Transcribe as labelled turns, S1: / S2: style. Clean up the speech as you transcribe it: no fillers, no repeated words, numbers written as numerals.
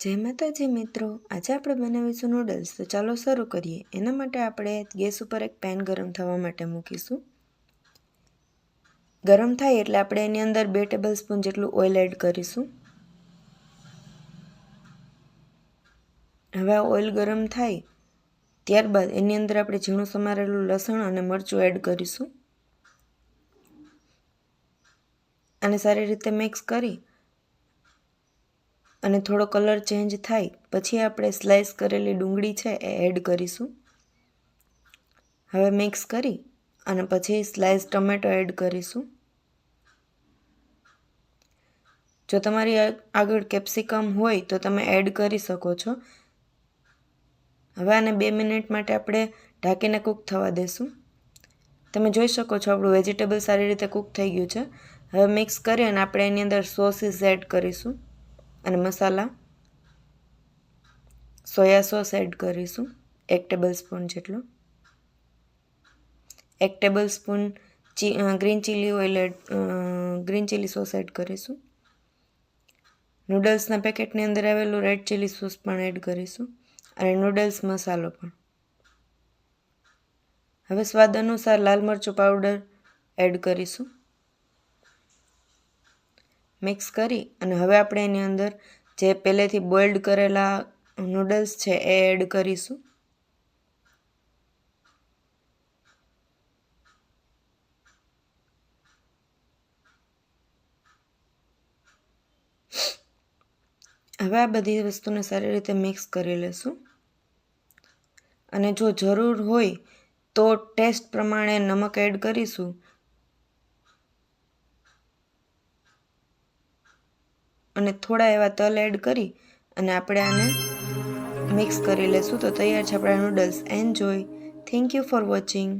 S1: જય માતાજી મિત્રો, આજે આપણે બનાવીશું નૂડલ્સ. તો ચાલો શરૂ કરીએ. એના માટે આપણે ગેસ ઉપર એક પેન ગરમ થવા માટે મૂકીશું. ગરમ થાય એટલે આપણે એની અંદર 2 ટેબલસ્પૂન જેટલું ઓઇલ એડ કરીશું. હવે આ ઓઇલ ગરમ થાય ત્યારબાદ એની અંદર આપણે ઝીણું સમારેલું લસણ અને મરચું એડ કરીશું અને સારી રીતે મિક્સ કરી અને થોડો કલર ચેન્જ થાય પછી આપણે સ્લાઇસ કરેલી ડુંગળી છે એ એડ કરીશું. હવે મિક્સ કરી અને પછી સ્લાઇસ ટમેટો એડ કરીશું. જો તમારી આગળ કેપ્સિકમ હોય તો તમે એડ કરી શકો છો. હવે આને 2 મિનિટ માટે આપણે ઢાંકીને કૂક થવા દેશું. તમે જોઈ શકો છો આપણું વેજીટેબલ સારી રીતે કૂક થઈ ગયું છે. હવે મિક્સ કરી અને આપણે એની અંદર સોસીસ એડ કરીશું અને મસાલા સોયા સોસ એડ કરીશું 1 ટેબલસ્પૂન જેટલો. 1 tablespoon green chilli sauce add કરીશું. નૂડલ્સના પેકેટની અંદર આવેલું રેડ ચીલી સોસ પણ એડ કરીશું અને નૂડલ્સ મસાલો પણ. હવે સ્વાદ અનુસાર લાલ મરચું પાવડર એડ કરીશું. મિક્સ કરી અને હવે આપણે એની અંદર જે પહેલેથી બોઇલ્ડ કરેલા નૂડલ્સ છે એ એડ કરીશું. હવે આ બધી વસ્તુને સારી રીતે મિક્સ કરી લેશું અને જો જરૂર હોય તો ટેસ્ટ પ્રમાણે નમક એડ કરીશું અને થોડા એવા તલ એડ કરી અને આપણે આને મિક્સ કરી લેશું. તો તૈયાર છે આપણા noodles. Enjoy. Thank you for watching.